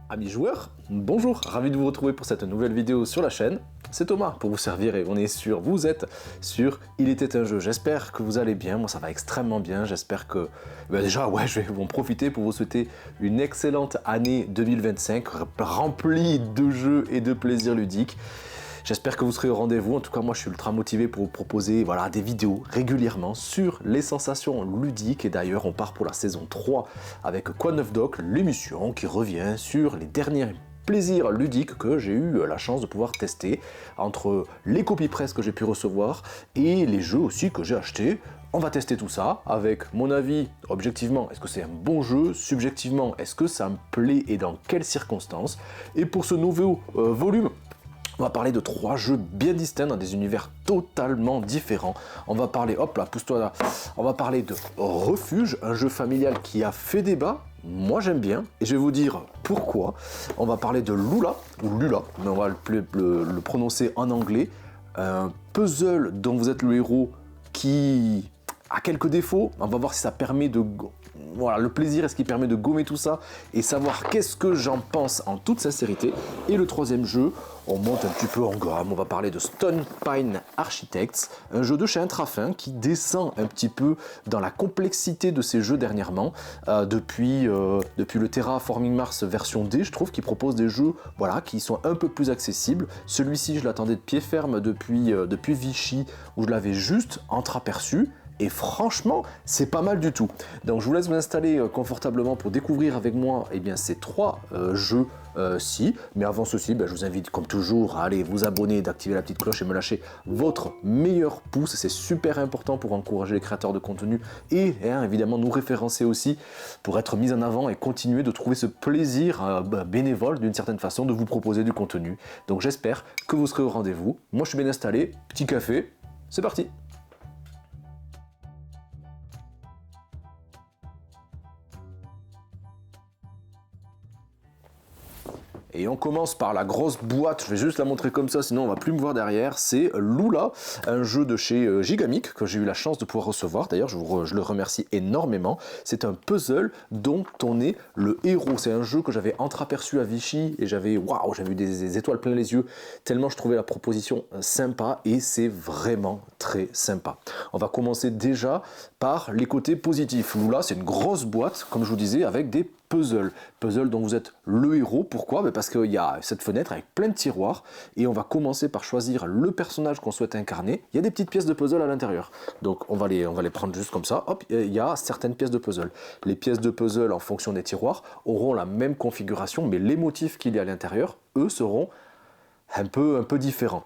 Amis joueurs, bonjour, ravi de vous retrouver pour cette nouvelle vidéo sur la chaîne. C'est Thomas pour vous servir et vous êtes sur Il était un jeu. J'espère que vous allez bien, moi ça va extrêmement bien, j'espère que... déjà, je vais en profiter pour vous souhaiter une excellente année 2025, remplie de jeux et de plaisirs ludiques. J'espère que vous serez au rendez-vous, en tout cas moi je suis ultra motivé pour vous proposer des vidéos régulièrement sur les sensations ludiques. Et d'ailleurs on part pour la saison 3 avec Quoi de neuf doc, l'émission qui revient sur les derniers plaisirs ludiques que j'ai eu la chance de pouvoir tester, entre les copies presse que j'ai pu recevoir et les jeux aussi que j'ai achetés. On va tester tout ça avec mon avis, objectivement, est-ce que c'est un bon jeu? Subjectivement, est-ce que ça me plaît et dans quelles circonstances? Et pour ce nouveau volume, on va parler de 3 jeux bien distincts dans des univers totalement différents. On va parler, hop là, pousse-toi là. On va parler de Refuge, un jeu familial qui a fait débat. Moi j'aime bien, et je vais vous dire pourquoi. On va parler de Lula, ou Lula, mais on va le prononcer en anglais. Un puzzle dont vous êtes le héros qui a quelques défauts. On va voir si ça permet de... Voilà, le plaisir, est-ce qu'il permet de gommer tout ça et savoir qu'est-ce que j'en pense en toute sincérité. Et le troisième jeu, on monte un petit peu en gamme, on va parler de Stone Pine Architects, un jeu de chez Intrafin qui descend un petit peu dans la complexité de ces jeux dernièrement, depuis le Terraforming Mars version D, je trouve, qui propose des jeux qui sont un peu plus accessibles. Celui-ci, je l'attendais de pied ferme depuis Vichy, où je l'avais juste entreaperçu. Et franchement, c'est pas mal du tout. Donc je vous laisse vous installer confortablement pour découvrir avec moi ces 3 jeux-ci. Mais avant ceci, je vous invite comme toujours à aller vous abonner, d'activer la petite cloche et me lâcher votre meilleur pouce. C'est super important pour encourager les créateurs de contenu et évidemment nous référencer aussi pour être mis en avant et continuer de trouver ce plaisir bénévole d'une certaine façon de vous proposer du contenu. Donc j'espère que vous serez au rendez-vous. Moi je suis bien installé, petit café, c'est parti! Et on commence par la grosse boîte, je vais juste la montrer comme ça, sinon on va plus me voir derrière. C'est Lula, un jeu de chez Gigamic que j'ai eu la chance de pouvoir recevoir. D'ailleurs, je le remercie énormément. C'est un puzzle dont on est le héros. C'est un jeu que j'avais entreaperçu à Vichy et j'avais eu des étoiles plein les yeux, tellement je trouvais la proposition sympa et c'est vraiment très sympa. On va commencer déjà par les côtés positifs. Lula, c'est une grosse boîte, comme je vous disais, avec des puzzle dont vous êtes le héros. Pourquoi? Parce qu'il y a cette fenêtre avec plein de tiroirs et on va commencer par choisir le personnage qu'on souhaite incarner. Il y a des petites pièces de puzzle à l'intérieur, donc on va les prendre juste comme ça. Hop, il y a certaines pièces de puzzle. Les pièces de puzzle en fonction des tiroirs auront la même configuration, mais les motifs qu'il y a à l'intérieur, eux, seront un peu différents.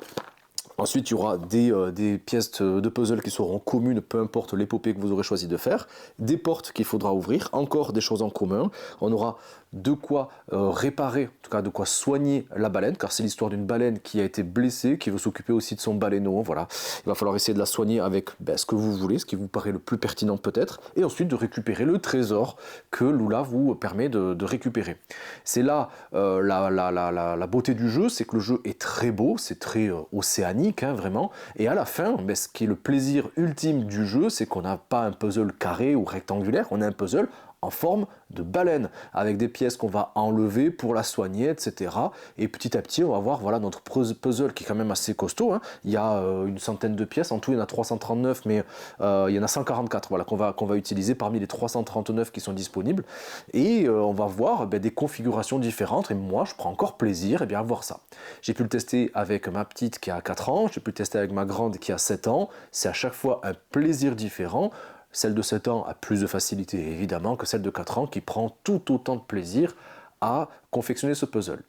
Ensuite, il y aura des pièces de puzzle qui seront communes, peu importe l'épopée que vous aurez choisi de faire. Des portes qu'il faudra ouvrir, encore des choses en commun. On aura de quoi réparer, en tout cas de quoi soigner la baleine, car c'est l'histoire d'une baleine qui a été blessée, qui veut s'occuper aussi de son baleineau. Voilà. Il va falloir essayer de la soigner avec ce que vous voulez, ce qui vous paraît le plus pertinent peut-être, et ensuite de récupérer le trésor que Lula vous permet de récupérer. C'est là la beauté du jeu, c'est que le jeu est très beau, c'est très océanique, vraiment, et à la fin, ce qui est le plaisir ultime du jeu, c'est qu'on n'a pas un puzzle carré ou rectangulaire, on a un puzzle en forme de baleine, avec des pièces qu'on va enlever pour la soigner, etc. Et petit à petit, on va voir notre puzzle qui est quand même assez costaud. Il y a une centaine de pièces, en tout il y en a 339, mais il y en a 144 qu'on va utiliser parmi les 339 qui sont disponibles. Et on va voir des configurations différentes, et moi je prends encore plaisir à voir ça. J'ai pu le tester avec ma petite qui a 4 ans, j'ai pu le tester avec ma grande qui a 7 ans, c'est à chaque fois un plaisir différent. Celle de 7 ans a plus de facilité évidemment que celle de 4 ans qui prend tout autant de plaisir à confectionner ce puzzle.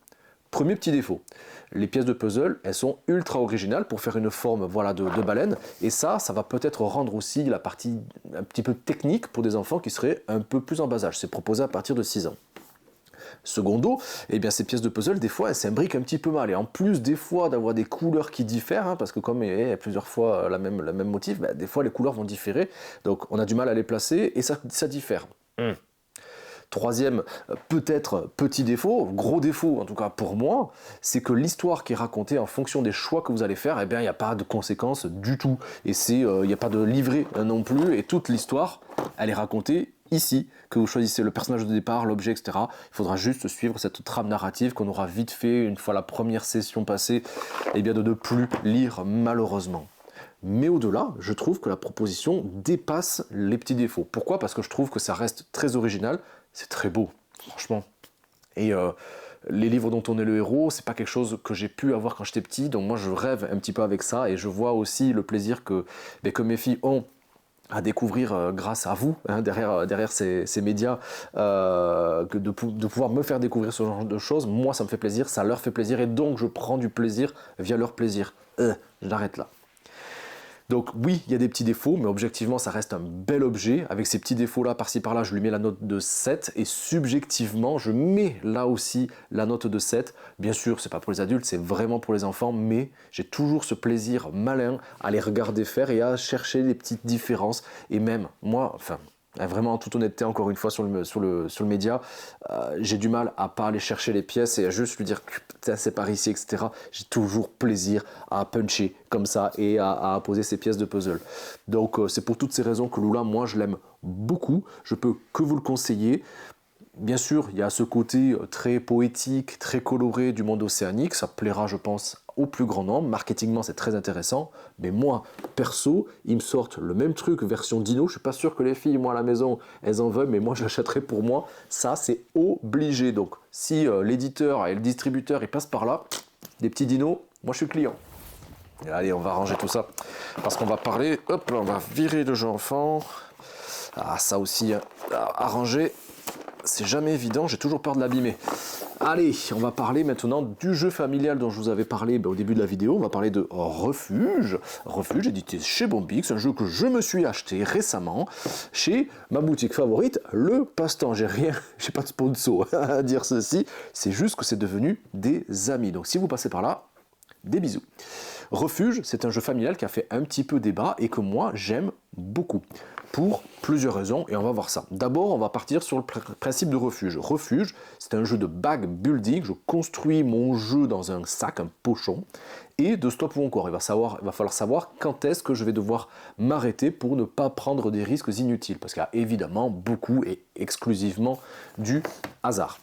Premier petit défaut, les pièces de puzzle, elles sont ultra originales pour faire une forme de baleine, et ça va peut-être rendre aussi la partie un petit peu technique pour des enfants qui seraient un peu plus en bas âge. C'est proposé à partir de 6 ans. Secondo, ces pièces de puzzle, des fois, elles s'imbriquent un petit peu mal. Et en plus, des fois, d'avoir des couleurs qui diffèrent, parce que comme il y a plusieurs fois le même motif, des fois, les couleurs vont différer. Donc, on a du mal à les placer et ça diffère. Troisième, peut-être petit défaut, gros défaut en tout cas pour moi, c'est que l'histoire qui est racontée en fonction des choix que vous allez faire, il n'y a pas de conséquences du tout. Et il n'y a pas de livret non plus, et toute l'histoire, elle est racontée ici que vous choisissez le personnage de départ, l'objet, etc. Il faudra juste suivre cette trame narrative qu'on aura vite fait une fois la première session passée, et bien de ne plus lire malheureusement. Mais au-delà, je trouve que la proposition dépasse les petits défauts. Pourquoi? Parce que je trouve que ça reste très original, c'est très beau, franchement. Et les livres dont on est le héros, c'est pas quelque chose que j'ai pu avoir quand j'étais petit, donc moi je rêve un petit peu avec ça, et je vois aussi le plaisir que mes filles ont à découvrir grâce à vous, hein, derrière ces médias, de pouvoir me faire découvrir ce genre de choses. Moi ça me fait plaisir, ça leur fait plaisir, et donc je prends du plaisir via leur plaisir. J'arrête là. Donc oui, il y a des petits défauts, mais objectivement, ça reste un bel objet. Avec ces petits défauts-là, par-ci par-là, je lui mets la note de 7. Et subjectivement, je mets là aussi la note de 7. Bien sûr, c'est pas pour les adultes, c'est vraiment pour les enfants, mais j'ai toujours ce plaisir malin à les regarder faire et à chercher les petites différences. Et même, moi, enfin... Vraiment, en toute honnêteté, encore une fois, sur le média, j'ai du mal à pas aller chercher les pièces et à juste lui dire c'est par ici, etc. J'ai toujours plaisir à puncher comme ça et à poser ces pièces de puzzle. Donc, c'est pour toutes ces raisons que Lula, moi, je l'aime beaucoup. Je peux que vous le conseiller. Bien sûr, il y a ce côté très poétique, très coloré du monde océanique. Ça plaira, je pense, au plus grand nombre. Marketingement, c'est très intéressant. Mais moi, perso, ils me sortent le même truc, version dino. Je suis pas sûr que les filles, moi, à la maison, elles en veulent, mais moi, je l'achèterai pour moi. Ça, c'est obligé. Donc, si l'éditeur et le distributeur, ils passent par là, des petits dinos, moi, je suis client. Et allez, on va ranger tout ça. Parce qu'on va parler, hop, là, on va virer le jeu enfant. Ah, ça aussi, hein, à ranger. C'est jamais évident, j'ai toujours peur de l'abîmer. Allez, on va parler maintenant du jeu familial dont je vous avais parlé au début de la vidéo. On va parler de Refuge. Refuge, édité chez Bombix, un jeu que je me suis acheté récemment chez ma boutique favorite, Le Passe-Temps. J'ai pas de sponsor à dire ceci, c'est juste que c'est devenu des amis. Donc si vous passez par là, des bisous. Refuge, c'est un jeu familial qui a fait un petit peu débat et que moi j'aime beaucoup. Pour plusieurs raisons, et on va voir ça. D'abord, on va partir sur le principe de Refuge. Refuge, c'est un jeu de bag building. Je construis mon jeu dans un sac, un pochon, et de stop ou encore. Il va falloir savoir quand est-ce que je vais devoir m'arrêter pour ne pas prendre des risques inutiles. Parce qu'il y a évidemment beaucoup et exclusivement du hasard.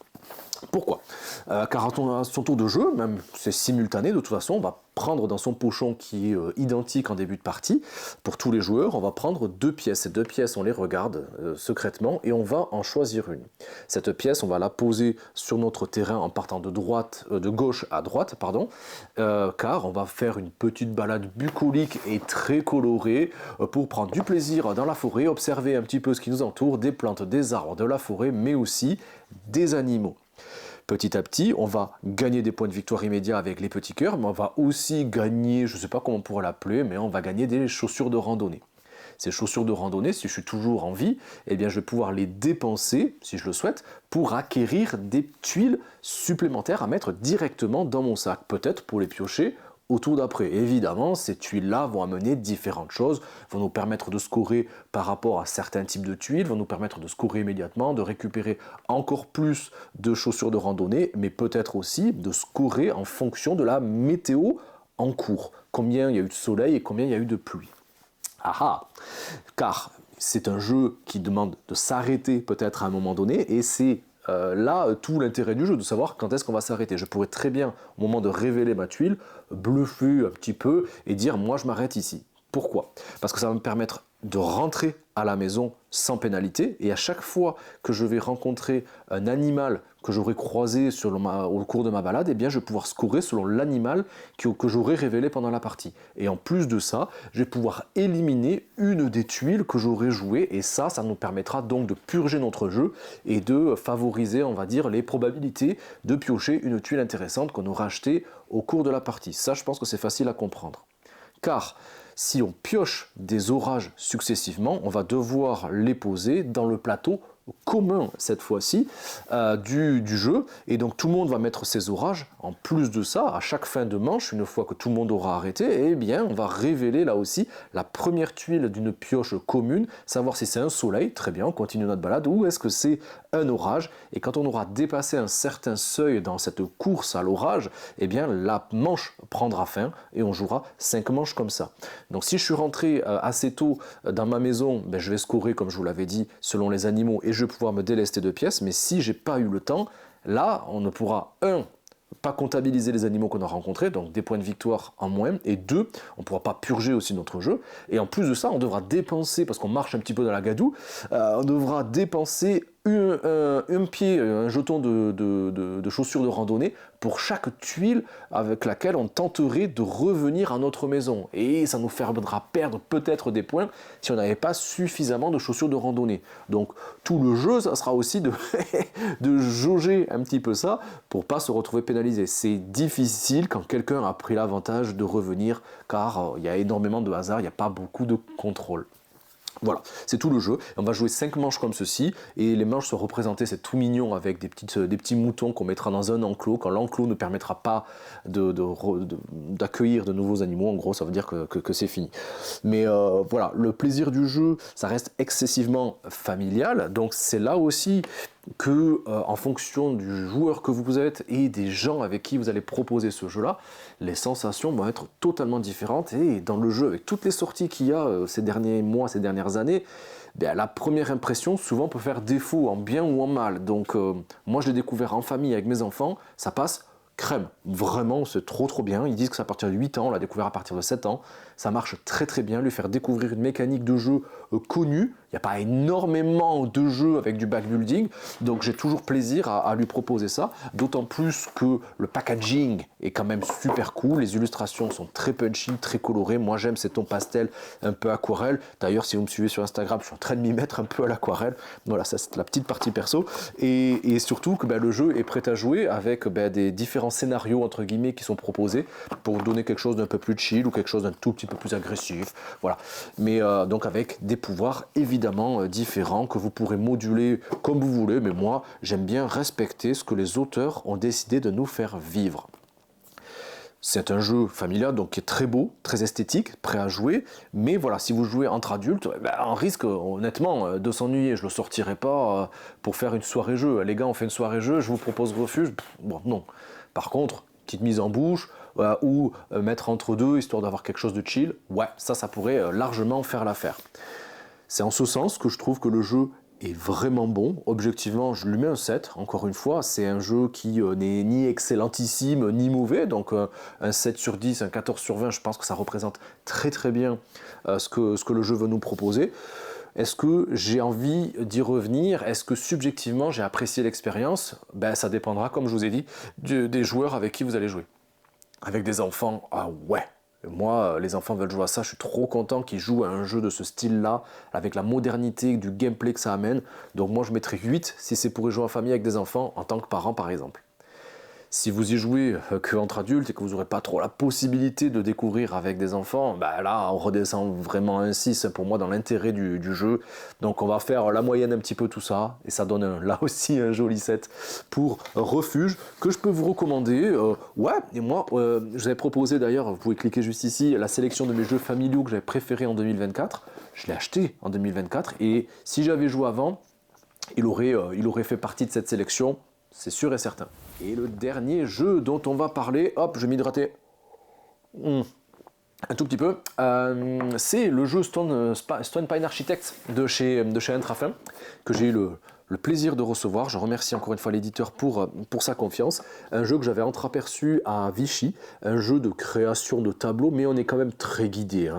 Pourquoi? Car à son tour de jeu, même c'est simultané de toute façon, on va prendre dans son pochon qui est identique en début de partie, pour tous les joueurs, on va prendre 2 pièces. Ces 2 pièces, on les regarde secrètement et on va en choisir une. Cette pièce, on va la poser sur notre terrain en partant de gauche à droite, car on va faire une petite balade bucolique et très colorée pour prendre du plaisir dans la forêt, observer un petit peu ce qui nous entoure, des plantes, des arbres, de la forêt, mais aussi des animaux. Petit à petit, on va gagner des points de victoire immédiats avec les petits cœurs, mais on va aussi gagner, je ne sais pas comment on pourrait l'appeler, mais on va gagner des chaussures de randonnée. Ces chaussures de randonnée, si je suis toujours en vie, eh bien je vais pouvoir les dépenser, si je le souhaite, pour acquérir des tuiles supplémentaires à mettre directement dans mon sac, peut-être pour les piocher au tour d'après. Évidemment, ces tuiles-là vont amener différentes choses, vont nous permettre de scorer par rapport à certains types de tuiles, vont nous permettre de scorer immédiatement, de récupérer encore plus de chaussures de randonnée, mais peut-être aussi de scorer en fonction de la météo en cours. Combien il y a eu de soleil et combien il y a eu de pluie. Car c'est un jeu qui demande de s'arrêter peut-être à un moment donné, et c'est là tout l'intérêt du jeu, de savoir quand est-ce qu'on va s'arrêter. Je pourrais très bien, au moment de révéler ma tuile, bluffer un petit peu et dire moi je m'arrête ici. Pourquoi? Parce que ça va me permettre de rentrer à la maison sans pénalité, et à chaque fois que je vais rencontrer un animal que j'aurai croisé au cours de ma balade, eh bien je vais pouvoir scorer selon l'animal que j'aurai révélé pendant la partie. Et en plus de ça, je vais pouvoir éliminer une des tuiles que j'aurai jouées, et ça nous permettra donc de purger notre jeu et de favoriser, on va dire, les probabilités de piocher une tuile intéressante qu'on aura achetée au cours de la partie. Ça, je pense que c'est facile à comprendre. Car si on pioche des orages successivement, on va devoir les poser dans le plateau commun cette fois-ci du jeu, et donc tout le monde va mettre ses orages. En plus de ça, à chaque fin de manche, une fois que tout le monde aura arrêté, eh bien on va révéler là aussi la première tuile d'une pioche commune, savoir si c'est un soleil, très bien, on continue notre balade, ou est-ce que c'est un orage, et quand on aura dépassé un certain seuil dans cette course à l'orage, eh bien la manche prendra fin, et on jouera 5 manches comme ça. Donc si je suis rentré assez tôt dans ma maison, ben, je vais scorer comme je vous l'avais dit, selon les animaux, et je vais pouvoir me délester de pièces, mais si j'ai pas eu le temps, là on ne pourra, pas comptabiliser les animaux qu'on a rencontrés, donc des points de victoire en moins, et 2, on ne pourra pas purger aussi notre jeu, et en plus de ça, on devra dépenser, parce qu'on marche un petit peu dans la gadoue, on devra dépenser un pied, un jeton de chaussures de randonnée pour chaque tuile avec laquelle on tenterait de revenir à notre maison. Et ça nous fera perdre peut-être des points si on n'avait pas suffisamment de chaussures de randonnée. Donc tout le jeu, ça sera aussi de jauger un petit peu ça pour pas se retrouver pénalisé. C'est difficile quand quelqu'un a pris l'avantage de revenir car il y a énormément de hasard, il n'y a pas beaucoup de contrôle. Voilà, c'est tout le jeu. On va jouer 5 manches comme ceci, et les manches sont représentées, c'est tout mignon, avec des petits moutons qu'on mettra dans un enclos, quand l'enclos ne permettra pas d'accueillir de nouveaux animaux. En gros, ça veut dire que c'est fini. Mais voilà, le plaisir du jeu, ça reste excessivement familial, donc c'est là aussi que en fonction du joueur que vous êtes et des gens avec qui vous allez proposer ce jeu-là, les sensations vont être totalement différentes. Et dans le jeu, avec toutes les sorties qu'il y a ces derniers mois, ces dernières années, ben, la première impression souvent peut faire défaut en bien ou en mal. Donc moi je l'ai découvert en famille avec mes enfants, ça passe crème. Vraiment, c'est trop bien. Ils disent que c'est à partir de 8 ans, on l'a découvert à partir de 7 ans. Ça marche très bien, lui faire découvrir une mécanique de jeu connue. Il n'y a pas énormément de jeux avec du backbuilding, donc j'ai toujours plaisir à lui proposer ça. D'autant plus que le packaging est quand même super cool. Les illustrations sont très punchy, très colorées. Moi j'aime ces tons pastel, un peu aquarelle. D'ailleurs, si vous me suivez sur Instagram, je suis en train de m'y mettre un peu à l'aquarelle. Voilà, ça c'est la petite partie perso. Et surtout que le jeu est prêt à jouer avec des différents scénarios entre guillemets qui sont proposés pour donner quelque chose d'un peu plus chill ou quelque chose d'un tout petit peu plus agressif. Voilà. Mais donc avec des pouvoirs évidemment différents que vous pourrez moduler comme vous voulez. Mais moi, j'aime bien respecter ce que les auteurs ont décidé de nous faire vivre. C'est un jeu familial, donc qui est très beau, très esthétique, prêt à jouer, mais voilà, si vous jouez entre adultes, on risque honnêtement de s'ennuyer. Je ne le sortirai pas pour faire une soirée jeu. Les gars, on fait une soirée jeu, je vous propose refuge. Bon, non. Par contre, petite mise en bouche, ou mettre entre deux, histoire d'avoir quelque chose de chill, ouais, ça pourrait largement faire l'affaire. C'est en ce sens que je trouve que le jeu est vraiment bon. Objectivement, je lui mets un 7, encore une fois. C'est un jeu qui n'est ni excellentissime, ni mauvais. Donc un 7 sur 10, un 14 sur 20, je pense que ça représente très bien ce que le jeu veut nous proposer. Est-ce que j'ai envie d'y revenir? Est-ce que subjectivement j'ai apprécié l'expérience? Ça dépendra, comme je vous ai dit, des joueurs avec qui vous allez jouer. Avec des enfants, ah ouais! Moi, les enfants veulent jouer à ça, je suis trop content qu'ils jouent à un jeu de ce style-là, avec la modernité du gameplay que ça amène. Donc moi, je mettrais 8 si c'est pour y jouer en famille avec des enfants, en tant que parent par exemple. Si vous y jouez qu'entre adultes et que vous n'aurez pas trop la possibilité de découvrir avec des enfants, là on redescend vraiment un 6 pour moi dans l'intérêt du jeu. Donc on va faire la moyenne un petit peu tout ça, et ça donne là aussi un joli 7 pour Refuge, que je peux vous recommander. Ouais, et moi je vous avais proposé d'ailleurs, vous pouvez cliquer juste ici, la sélection de mes jeux familiaux que j'avais préférés en 2024. Je l'ai acheté en 2024, et si j'avais joué avant, il aurait fait partie de cette sélection. C'est sûr et certain. Et le dernier jeu dont on va parler, hop, je vais m'hydrater un tout petit peu, c'est le jeu Stone Pine Architects de chez Intrafin, que j'ai eu le plaisir de recevoir. Je remercie encore une fois l'éditeur pour sa confiance. Un jeu que j'avais entreaperçu à Vichy, un jeu de création de tableaux, mais on est quand même très guidé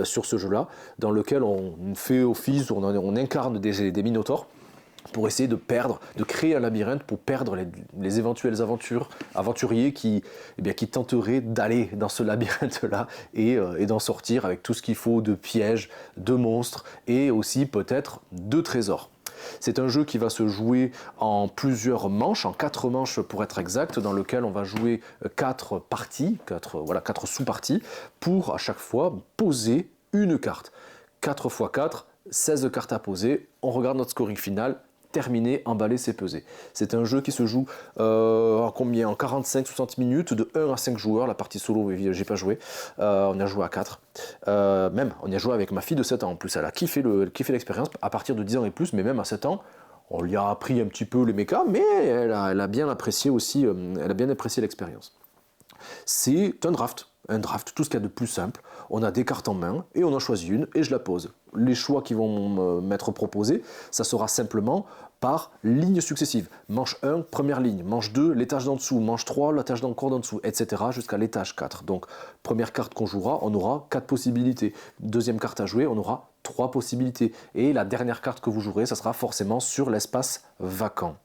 sur ce jeu-là, dans lequel on fait office, on incarne des minotaures, pour essayer de créer un labyrinthe pour perdre les éventuels aventuriers qui tenteraient d'aller dans ce labyrinthe-là et d'en sortir avec tout ce qu'il faut de pièges, de monstres et aussi peut-être de trésors. C'est un jeu qui va se jouer en plusieurs manches, en 4 manches pour être exact, dans lequel on va jouer 4 parties, 4 sous-parties, pour à chaque fois poser une carte. 4 x 4, 16 cartes à poser, on regarde notre scoring final, terminer, emballer, c'est peser. C'est un jeu qui se joue en 45-60 minutes, de 1 à 5 joueurs. La partie solo, j'ai pas joué. On a joué à 4. Même, on y a joué avec ma fille de 7 ans en plus. Elle a kiffé l'expérience à partir de 10 ans et plus, mais même à 7 ans, on lui a appris un petit peu les mechas, mais elle a bien apprécié aussi, elle a bien apprécié l'expérience. C'est un draft, tout ce qu'il y a de plus simple. On a des cartes en main et on en choisit une et je la pose. Les choix qui vont m'être proposés, ça sera simplement par ligne successive. Manche 1, première ligne. Manche 2, l'étage d'en dessous. Manche 3, l'étage d'encore d'en dessous, etc. jusqu'à l'étage 4. Donc, première carte qu'on jouera, on aura 4 possibilités. Deuxième carte à jouer, on aura 3 possibilités. Et la dernière carte que vous jouerez, ça sera forcément sur l'espace vacant.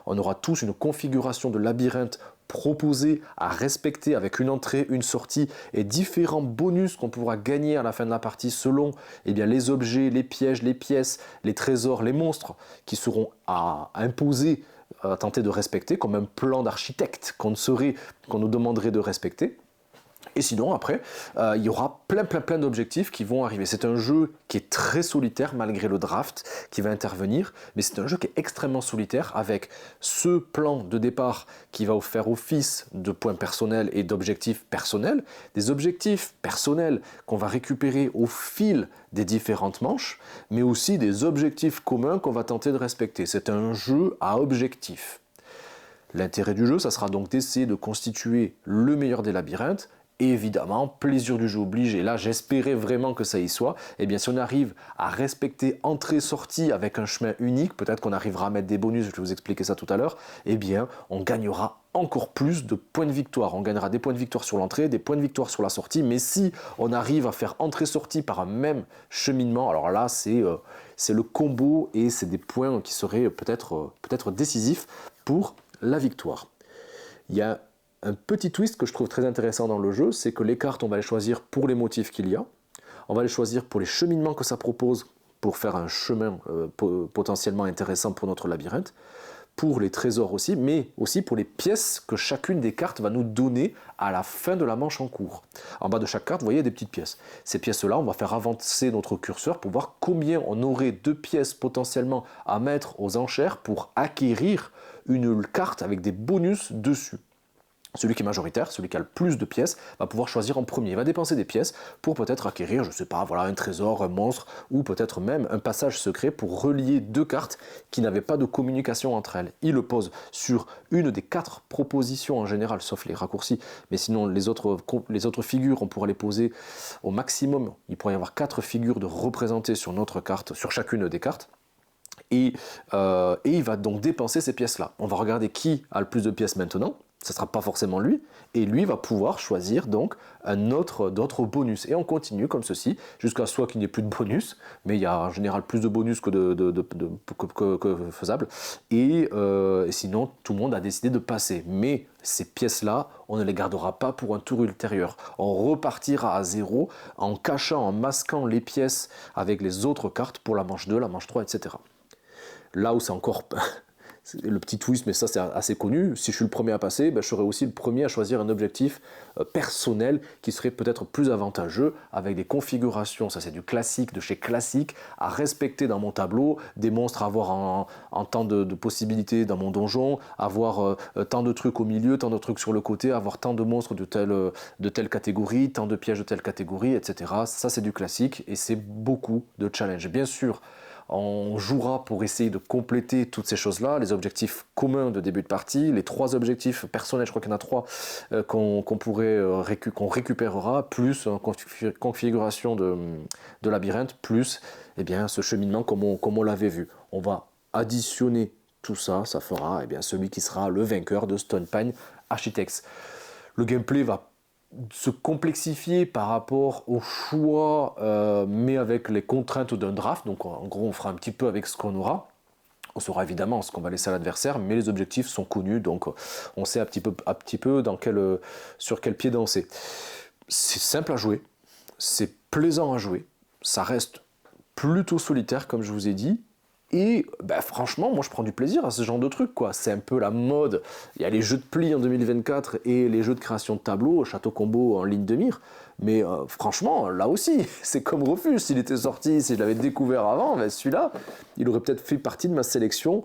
On aura tous une configuration de labyrinthe proposée à respecter avec une entrée, une sortie et différents bonus qu'on pourra gagner à la fin de la partie selon les objets, les pièges, les pièces, les trésors, les monstres qui seront à imposer, à tenter de respecter comme un plan d'architecte qu'on nous demanderait de respecter. Et sinon, après, il y aura plein d'objectifs qui vont arriver. C'est un jeu qui est très solitaire, malgré le draft qui va intervenir, mais c'est un jeu qui est extrêmement solitaire, avec ce plan de départ qui va faire office de points personnels et d'objectifs personnels, des objectifs personnels qu'on va récupérer au fil des différentes manches, mais aussi des objectifs communs qu'on va tenter de respecter. C'est un jeu à objectifs. L'intérêt du jeu, ça sera donc d'essayer de constituer le meilleur des labyrinthes. Et évidemment, plaisir du jeu oblige, et là j'espérais vraiment que ça y soit, et bien si on arrive à respecter entrée-sortie avec un chemin unique, peut-être qu'on arrivera à mettre des bonus, je vais vous expliquer ça tout à l'heure, et bien on gagnera encore plus de points de victoire. On gagnera des points de victoire sur l'entrée, des points de victoire sur la sortie, mais si on arrive à faire entrée-sortie par un même cheminement, alors là c'est le combo et c'est des points qui seraient peut-être décisifs pour la victoire. Il y a un petit twist que je trouve très intéressant dans le jeu, c'est que les cartes, on va les choisir pour les motifs qu'il y a, on va les choisir pour les cheminements que ça propose, pour faire un chemin potentiellement intéressant pour notre labyrinthe, pour les trésors aussi, mais aussi pour les pièces que chacune des cartes va nous donner à la fin de la manche en cours. En bas de chaque carte, vous voyez des petites pièces. Ces pièces-là, on va faire avancer notre curseur pour voir combien on aurait de pièces potentiellement à mettre aux enchères pour acquérir une carte avec des bonus dessus. Celui qui est majoritaire, celui qui a le plus de pièces, va pouvoir choisir en premier. Il va dépenser des pièces pour peut-être acquérir, je ne sais pas, voilà, un trésor, un monstre, ou peut-être même un passage secret pour relier 2 cartes qui n'avaient pas de communication entre elles. Il le pose sur une des 4 propositions en général, sauf les raccourcis, mais sinon les autres figures, on pourra les poser au maximum. Il pourrait y avoir 4 figures de représentées sur notre carte, sur chacune des cartes. Et il va donc dépenser ces pièces-là. On va regarder qui a le plus de pièces maintenant. Ce ne sera pas forcément lui, et lui va pouvoir choisir donc d'autres bonus. Et on continue comme ceci, jusqu'à soit qu'il n'y ait plus de bonus, mais il y a en général plus de bonus que faisable, et sinon tout le monde a décidé de passer. Mais ces pièces-là, on ne les gardera pas pour un tour ultérieur. On repartira à zéro en cachant, en masquant les pièces avec les autres cartes pour la manche 2, la manche 3, etc. Là où c'est encore... le petit twist, mais ça c'est assez connu, si je suis le premier à passer, je serai aussi le premier à choisir un objectif personnel qui serait peut-être plus avantageux, avec des configurations, ça c'est du classique, de chez classique, à respecter dans mon tableau, des monstres à avoir en tant de possibilités dans mon donjon, avoir tant de trucs au milieu, tant de trucs sur le côté, avoir tant de monstres de telle catégorie, tant de pièges de telle catégorie, etc. Ça c'est du classique et c'est beaucoup de challenge. Bien sûr, on jouera pour essayer de compléter toutes ces choses-là, les objectifs communs de début de partie, les 3 objectifs personnels, je crois qu'il y en a 3 qu'on récupérera, plus une configuration de labyrinthe, plus ce cheminement comme on l'avait vu. On va additionner tout ça, ça fera celui qui sera le vainqueur de Stone Pine Architects. Le gameplay va se complexifier par rapport au choix, mais avec les contraintes d'un draft. Donc en gros, on fera un petit peu avec ce qu'on aura. On saura évidemment ce qu'on va laisser à l'adversaire, mais les objectifs sont connus, donc on sait un petit peu sur quel pied danser. C'est simple à jouer, c'est plaisant à jouer, ça reste plutôt solitaire, comme je vous ai dit. Et franchement, moi je prends du plaisir à ce genre de truc, quoi. C'est un peu la mode. Il y a les jeux de pli en 2024 et les jeux de création de tableaux, Château Combo en ligne de mire. Mais franchement, là aussi, c'est comme Refus. S'il était sorti, si je l'avais découvert avant, celui-là, il aurait peut-être fait partie de ma sélection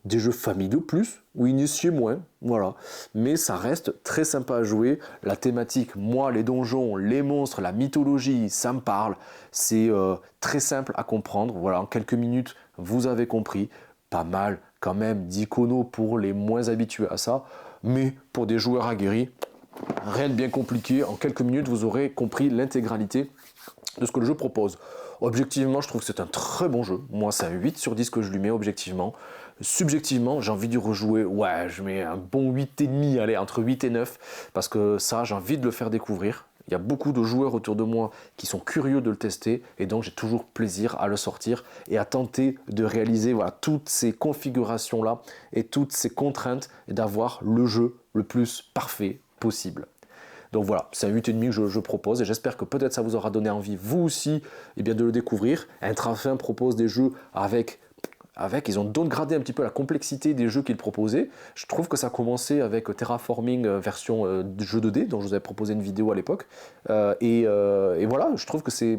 des jeux familiaux plus, ou initiés moins, voilà. Mais ça reste très sympa à jouer. La thématique, moi, les donjons, les monstres, la mythologie, ça me parle. C'est très simple à comprendre. Voilà, en quelques minutes, vous avez compris. Pas mal quand même d'iconos pour les moins habitués à ça. Mais pour des joueurs aguerris, rien de bien compliqué. En quelques minutes, vous aurez compris l'intégralité de ce que le jeu propose. Objectivement, je trouve que c'est un très bon jeu. Moi, c'est un 8 sur 10 que je lui mets objectivement. Subjectivement, j'ai envie d'y rejouer. Ouais, je mets un bon 8,5, allez, entre 8 et 9. Parce que ça, j'ai envie de le faire découvrir. Il y a beaucoup de joueurs autour de moi qui sont curieux de le tester. Et donc, j'ai toujours plaisir à le sortir et à tenter de réaliser voilà, toutes ces configurations-là et toutes ces contraintes et d'avoir le jeu le plus parfait possible. Donc voilà, c'est un 8,5 que je propose et j'espère que peut-être ça vous aura donné envie, vous aussi, eh bien, de le découvrir. Intrafin propose des jeux ils ont downgradé un petit peu la complexité des jeux qu'ils proposaient. Je trouve que ça a commencé avec Terraforming version jeu 2D, dont je vous avais proposé une vidéo à l'époque. Et voilà, je trouve que c'est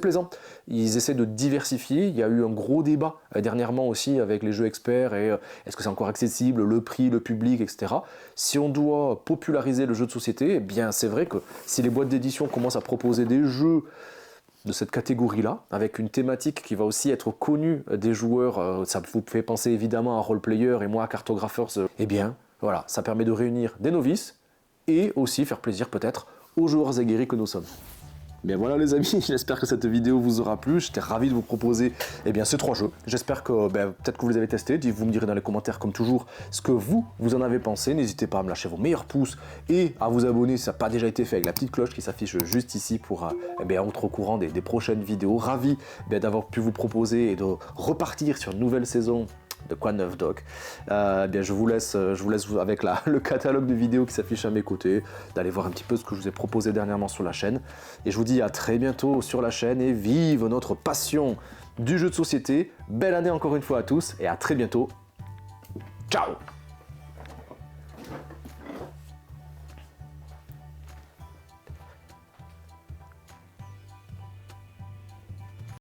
plaisant. Ils essaient de diversifier. Il y a eu un gros débat dernièrement aussi avec les jeux experts et est-ce que c'est encore accessible, le prix, le public, etc. Si on doit populariser le jeu de société, eh bien c'est vrai que si les boîtes d'édition commencent à proposer des jeux de cette catégorie-là, avec une thématique qui va aussi être connue des joueurs, ça vous fait penser évidemment à Roleplayer et moi à Cartographers, eh bien voilà, ça permet de réunir des novices et aussi faire plaisir peut-être aux joueurs aguerris que nous sommes. Bien voilà les amis, j'espère que cette vidéo vous aura plu, j'étais ravi de vous proposer ces 3 jeux. J'espère que peut-être que vous les avez testés, vous me direz dans les commentaires comme toujours ce que vous en avez pensé. N'hésitez pas à me lâcher vos meilleurs pouces et à vous abonner si ça n'a pas déjà été fait avec la petite cloche qui s'affiche juste ici pour être au courant des prochaines vidéos. Ravi d'avoir pu vous proposer et de repartir sur une nouvelle saison de Quoi de neuf Doc. Je vous laisse avec le catalogue de vidéos qui s'affiche à mes côtés, d'aller voir un petit peu ce que je vous ai proposé dernièrement sur la chaîne. Et je vous dis à très bientôt sur la chaîne et vive notre passion du jeu de société. Belle année encore une fois à tous et à très bientôt. Ciao!